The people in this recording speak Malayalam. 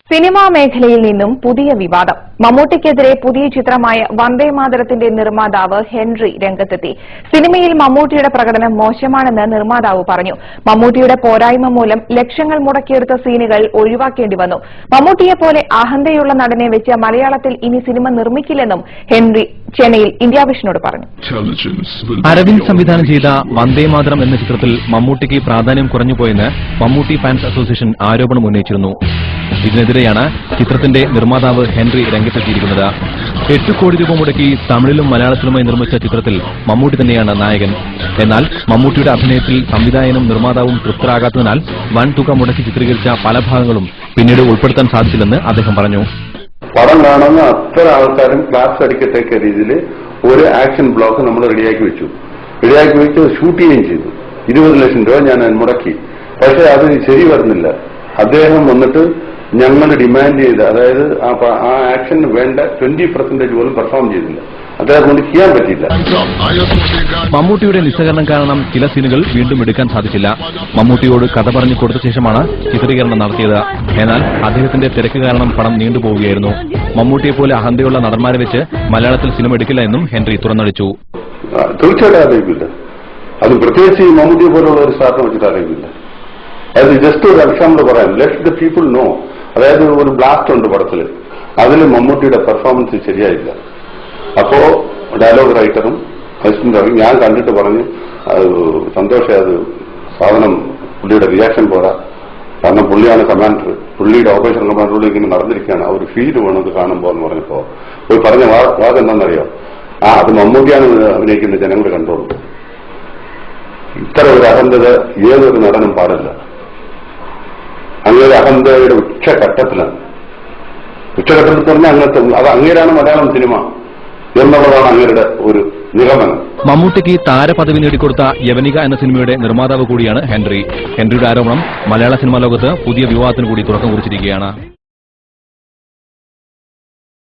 സിനിമാ മേഖലയിൽ നിന്നും പുതിയ വിവാദം. മമ്മൂട്ടിക്കെതിരെ പുതിയ ചിത്രമായ വന്ദേമാതരത്തിന്റെ നിർമ്മാതാവ് ഹെൻറി രംഗത്തെത്തി. സിനിമയിൽ മമ്മൂട്ടിയുടെ പ്രകടനം മോശമാണെന്ന് നിർമ്മാതാവ് പറഞ്ഞു. മമ്മൂട്ടിയുടെ പോരായ്മ മൂലം ലക്ഷങ്ങൾ മുടക്കിയെടുത്ത സീനുകൾ ഒഴിവാക്കേണ്ടി വന്നു. മമ്മൂട്ടിയെപ്പോലെ അഹന്തയുള്ള നടനെ വെച്ച് മലയാളത്തിൽ ഇനി സിനിമ നിർമ്മിക്കില്ലെന്നും ഹെൻറി ചെന്നൈയിൽ ഇന്ത്യ വിഷനോട് പറഞ്ഞു. അരവിന്ദ് സംവിധാനം ചെയ്ത വന്ദേമാതരം എന്ന ചിത്രത്തിൽ മമ്മൂട്ടിക്ക് പ്രാധാന്യം കുറഞ്ഞുപോയെന്ന് മമ്മൂട്ടി ഫാൻസ് അസോസിയേഷൻ ആരോപണം ഉന്നയിച്ചിരുന്നു. ഇതിനെതിരെയാണ് ചിത്രത്തിന്റെ നിർമ്മാതാവ് ഹെൻറി രംഗത്തെത്തിയിരിക്കുന്നത്. 8 കോടി രൂപ മുടക്കി തമിഴിലും മലയാളത്തിലുമായി നിർമ്മിച്ച ചിത്രത്തിൽ മമ്മൂട്ടി തന്നെയാണ് നായകൻ. എന്നാൽ മമ്മൂട്ടിയുടെ അഭിനയത്തിൽ സംവിധായകനും നിർമ്മാതാവും തൃപ്തരാകാത്തതിനാൽ വൻ തുക മുടക്കി ചിത്രീകരിച്ച പല ഭാഗങ്ങളും പിന്നീട് ഉൾപ്പെടുത്താൻ സാധിച്ചില്ലെന്ന് അദ്ദേഹം പറഞ്ഞു. പടം കാണുന്ന അത്ര ആൾക്കാരും ക്ലാസ് അടിക്കത്തക്ക രീതിയിൽ ഒരു ആക്ഷൻ ബ്ലോക്ക് നമ്മൾ റെഡിയാക്കി വെച്ച് ഷൂട്ട് ചെയ്യുകയും ചെയ്തു. 20 ലക്ഷം രൂപ ഞാൻ മുടക്കി. പക്ഷെ അത് ശരി വരുന്നില്ല. അദ്ദേഹം വന്നിട്ട് ഞങ്ങൾ ഡിമാൻഡ് ചെയ്ത്, അതായത് ആ ആക്ഷന് വേണ്ട 20% പോലും പെർഫോം ചെയ്തില്ല. അദ്ദേഹം കൊണ്ട് ചെയ്യാൻ പറ്റിയില്ല. മമ്മൂട്ടിയുടെ നിസ്സഹകരണം കാരണം ചില സീനുകൾ വീണ്ടും എടുക്കാൻ സാധിച്ചില്ല. മമ്മൂട്ടിയോട് കഥ പറഞ്ഞു കൊടുത്ത ശേഷമാണ് ചിത്രീകരണം നടത്തിയത്. എന്നാൽ അദ്ദേഹത്തിന്റെ തിരക്ക് കാരണം പടം നീണ്ടുപോവുകയായിരുന്നു. മമ്മൂട്ടിയെപ്പോലെ അഹന്തയുള്ള നടന്മാരെ വെച്ച് മലയാളത്തിൽ സിനിമ എടുക്കില്ല എന്നും ഹെൻറി തുറന്നടിച്ചു. തീർച്ചയായിട്ടും അറിയില്ല. അത് പ്രത്യേകിച്ച് മമ്മൂട്ടിയെ പോലുള്ള ഒരു സ്റ്റാറിനെ വെച്ചിട്ട് അറിയില്ല. അത് ജസ്റ്റ് ഒരു എക്സാമ്പിൾ പറയാം. Let the people know. അതായത് ഒരു ബ്ലാസ്റ്റ് ഉണ്ട് പടത്തില്, അതിൽ മമ്മൂട്ടിയുടെ പെർഫോമൻസ് ശരിയായില്ല. അപ്പോ ഡയലോഗ് റൈറ്ററും അസിസ്റ്റന്റും ഞാൻ കണ്ടിട്ട് പറഞ്ഞു, സന്തോഷം, അത് സാധനം പുള്ളിയുടെ റിയാക്ഷൻ പോരാ, കാരണം പുള്ളിയാണ് കമാൻഡർ, പുള്ളിയുടെ ഓപ്പറേഷൻ കമാൻഡറോട് ഇങ്ങനെ നടന്നിരിക്കുകയാണ്, ആ ഒരു ഫീൽ വേണമെന്ന് കാണുമ്പോൾ എന്ന് പറഞ്ഞപ്പോ പോയി പറഞ്ഞ വാക്ക് എന്താണെന്നറിയോ? അത് മമ്മൂട്ടിയാണ് അഭിനയിക്കുന്നത്, ജനങ്ങൾ കണ്ടോളൂ. ഇത്തരം ഒരു അഹന്തത ഏതൊരു നടനും പാടില്ല. അങ്ങനെ അഹന്തയുടെ ഉച്ചഘട്ടത്തിലാണ്. ഉച്ചഘട്ടത്തിൽ പറഞ്ഞാൽ അങ്ങനത്തെ അത് അങ്ങേരാണ് മലയാളം സിനിമ എന്നുള്ളതാണ് അങ്ങേരുടെ ഒരു നിഗമനം. മമ്മൂട്ടിക്ക് താരപദവി നേടിക്കൊടുത്ത യവനിക എന്ന സിനിമയുടെ നിർമ്മാതാവ് കൂടിയാണ് ഹെൻറി. ഹെൻറിയുടെ ആരോപണം മലയാള സിനിമാ ലോകത്ത് പുതിയ വിവാദത്തിന് കൂടി തുടക്കം കുറിച്ചിരിക്കുകയാണ്.